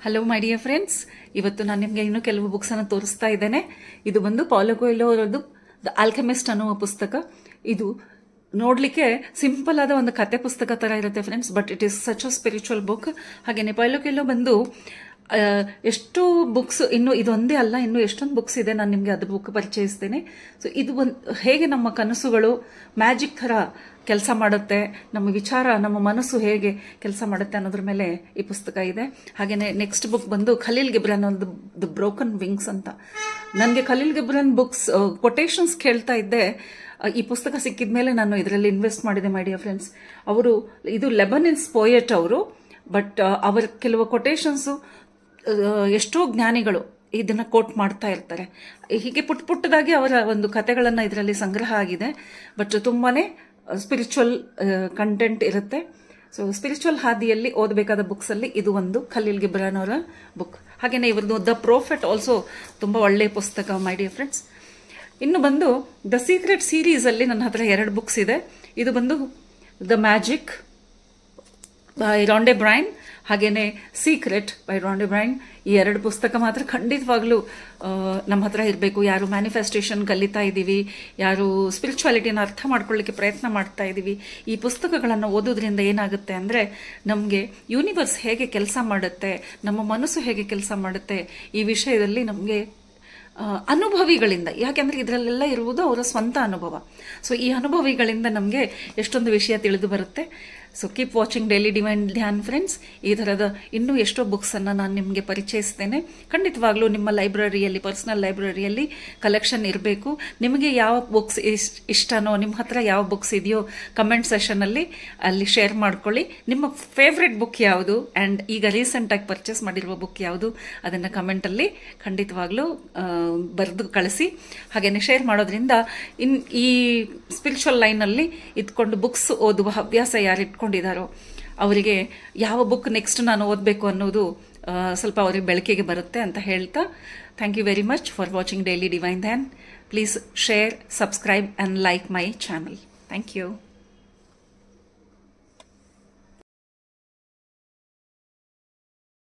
Hello my dear friends, ಇವತ್ತು ನಾನು ನಿಮಗೆ ಇನ್ನೂ ಕೆಲವು ಬುಕ್ಸ್ ಅನ್ನು ತೋರಿಸ್ತಾ ಇದ್ದೇನೆ. ಇದು ಬಂದು ಪೌಲೋ ಕೊಯ್ಲೋ ಅವರದ್ದು ದ ಆಲ್ಕೆಮಿಸ್ಟ್ ಅನ್ನುವ ಪುಸ್ತಕ. ಇದು ನೋಡ್ಲಿಕ್ಕೆ ಸಿಂಪಲ್ ಆದ ಒಂದು ಕತೆ ಪುಸ್ತಕ ತರ ಇರುತ್ತೆ friends, but it is such a spiritual book. ಹಾಗೇನೆ ಪೌಲೋ ಕೊಯ್ಲೋ ಬಂದು ಎಷ್ಟು ಬುಕ್ಸ್, ಇನ್ನು ಇದೊಂದೇ ಅಲ್ಲ, ಇನ್ನು ಎಷ್ಟೊಂದು ಬುಕ್ಸ್ ಇದೆ. ನಾನು ನಿಮಗೆ ಅದು ಬುಕ್ ಪರಿಚಯಿಸ್ತೇನೆ. ಸೊ ಇದು ಹೇಗೆ ನಮ್ಮ ಕನಸುಗಳು ಮ್ಯಾಜಿಕ್ ತರ ಕೆಲಸ ಮಾಡುತ್ತೆ, ನಮ್ಮ ವಿಚಾರ, ನಮ್ಮ ಮನಸ್ಸು ಹೇಗೆ ಕೆಲಸ ಮಾಡುತ್ತೆ ಅನ್ನೋದ್ರ ಮೇಲೆ ಈ ಪುಸ್ತಕ ಇದೆ. ಹಾಗೇನೆ ನೆಕ್ಸ್ಟ್ ಬುಕ್ ಬಂದು ಖಲೀಲ್ ಗಿಬ್ರಾನ್ ಒಂದು ದ ಬ್ರೋಕನ್ ವಿಂಗ್ಸ್ ಅಂತ. ನನಗೆ ಖಲೀಲ್ ಗಿಬ್ರಾನ್ ಬುಕ್ಸ್ ಕೊಟೇಶನ್ಸ್ ಕೇಳ್ತಾ ಇದ್ದೆ. ಈ ಪುಸ್ತಕ ಸಿಕ್ಕಿದ ಮೇಲೆ ನಾನು ಇದರಲ್ಲಿ ಇನ್ವೆಸ್ಟ್ ಮಾಡಿದೆ ಮೈ ಡಿಯರ್ ಫ್ರೆಂಡ್ಸ್. ಅವರು ಇದು ಲೆಬನಿನ್ಸ್ ಪೋಯೆಟ್ ಅವರು, ಬಟ್ ಅವರ ಕೆಲವು ಕೊಟೇಶನ್ಸು ಎಷ್ಟೋ ಜ್ಞಾನಿಗಳು ಇದನ್ನ ಕೋಟ್ ಮಾಡ್ತಾ ಇರ್ತಾರೆ. ಹೀಗೆ ಪುಟ್ಟ ಪುಟ್ಟದಾಗಿ ಅವರ ಒಂದು ಕಥೆಗಳನ್ನ ಇದರಲ್ಲಿ ಸಂಗ್ರಹ ಆಗಿದೆ, ಬಟ್ ತುಂಬಾನೇ ಸ್ಪಿರಿಚುವಲ್ ಕಂಟೆಂಟ್ ಇರುತ್ತೆ. ಸೊ ಸ್ಪಿರಿಚುವಲ್ ಹಾದಿಯಲ್ಲಿ ಓದಬೇಕಾದ ಬುಕ್ಸ್ ಅಲ್ಲಿ ಇದು ಒಂದು ಖಲೀಲ್ ಗಿಬ್ರಾನ್ ಅವರ ಬುಕ್. ಹಾಗೇನೆ ಇವರದ್ದು ದ ಪ್ರೋಫೆಟ್ ಆಲ್ಸೋ ತುಂಬಾ ಒಳ್ಳೆಯ ಪುಸ್ತಕ ಮೈ ಡಿಯರ್ ಫ್ರೆಂಡ್ಸ್. ಇನ್ನು ಬಂದು ದ ಸೀಕ್ರೆಟ್ ಸೀರೀಸ್ ಅಲ್ಲಿ ನನ್ನ ಹತ್ರ 2 ಬುಕ್ಸ್ ಇದೆ. ಇದು ಬಂದು ದ ಮ್ಯಾಜಿಕ್ ಬೈ ರಾಂಡೆ ಬ್ರೈನ್, ಹಾಗೇನೆ ಸೀಕ್ರೆಟ್ ಬೈ ರಾಂಡೆ ಬ್ರೈನ್. ಈ 2 ಪುಸ್ತಕ ಮಾತ್ರ ಖಂಡಿತವಾಗ್ಲೂ ನಮ್ಮ ಹತ್ರ ಇರಬೇಕು. ಯಾರು ಮ್ಯಾನಿಫೆಸ್ಟೇಷನ್ ಕಲಿತಾ ಇದ್ದೀವಿ, ಯಾರು ಸ್ಪಿರಿಚುವಾಲಿಟಿನ ಅರ್ಥ ಮಾಡ್ಕೊಳ್ಳಿಕ್ಕೆ ಪ್ರಯತ್ನ ಮಾಡ್ತಾ ಇದ್ದೀವಿ, ಈ ಪುಸ್ತಕಗಳನ್ನು ಓದೋದ್ರಿಂದ ಏನಾಗುತ್ತೆ ಅಂದರೆ ನಮಗೆ ಯೂನಿವರ್ಸ್ ಹೇಗೆ ಕೆಲಸ ಮಾಡುತ್ತೆ, ನಮ್ಮ ಮನಸ್ಸು ಹೇಗೆ ಕೆಲಸ ಮಾಡುತ್ತೆ, ಈ ವಿಷಯದಲ್ಲಿ ನಮಗೆ ಅನುಭವಿಗಳಿಂದ, ಯಾಕೆಂದ್ರೆ ಇದರಲ್ಲೆಲ್ಲ ಇರುವುದು ಅವರ ಸ್ವಂತ ಅನುಭವ. ಸೊ ಈ ಅನುಭವಿಗಳಿಂದ ನಮಗೆ ಎಷ್ಟೊಂದು ವಿಷಯ ತಿಳಿದು ಬರುತ್ತೆ. So keep watching Daily Divine Dhyan friends. ಈ ಥರದ ಇನ್ನೂ ಎಷ್ಟೋ ಬುಕ್ಸ್ ಅನ್ನು ನಾನು ನಿಮಗೆ ಪರಿಚಯಿಸ್ತೇನೆ. ಖಂಡಿತವಾಗ್ಲೂ ನಿಮ್ಮ ಲೈಬ್ರರಿಯಲ್ಲಿ, ಪರ್ಸನಲ್ ಲೈಬ್ರರಿಯಲ್ಲಿ ಕಲೆಕ್ಷನ್ ಇರಬೇಕು. ನಿಮಗೆ ಯಾವ ಬುಕ್ಸ್ ಇಷ್ಟನೋ, ನಿಮ್ಮ ಹತ್ರ ಯಾವ ಬುಕ್ಸ್ ಇದೆಯೋ ಕಮೆಂಟ್ ಸೆಷನಲ್ಲಿ ಅಲ್ಲಿ ಶೇರ್ ಮಾಡ್ಕೊಳ್ಳಿ. ನಿಮ್ಮ ಫೇವ್ರೆಟ್ ಬುಕ್ ಯಾವುದು ಆ್ಯಂಡ್ ಈಗ ರೀಸೆಂಟಾಗಿ ಪರ್ಚೇಸ್ ಮಾಡಿರುವ ಬುಕ್ ಯಾವುದು ಅದನ್ನು ಕಮೆಂಟಲ್ಲಿ ಖಂಡಿತವಾಗ್ಲೂ ಬರೆದು ಕಳಿಸಿ. ಹಾಗೇನೆ ಶೇರ್ ಮಾಡೋದ್ರಿಂದ ಈ ಸ್ಪಿರಿಚುವಲ್ ಲೈನಲ್ಲಿ ಇದ್ಕೊಂಡು ಬುಕ್ಸ್ ಓದುವ ಹವ್ಯಾಸ ಯಾರು ಇಟ್ಕೊಂಡಿದ್ದಾರೋ ಅವರಿಗೆ ಯಾವ ಬುಕ್ ನೆಕ್ಸ್ಟ್ ನಾನು ಓದಬೇಕು ಅನ್ನೋದು ಸ್ವಲ್ಪ ಅವರಿಗೆ ಬೆಳಕಿಗೆ ಬರುತ್ತೆ ಅಂತ ಹೇಳ್ತಾ, thank you very much for watching Daily Divine Dhyan. Please share, subscribe and like my channel. Thank you.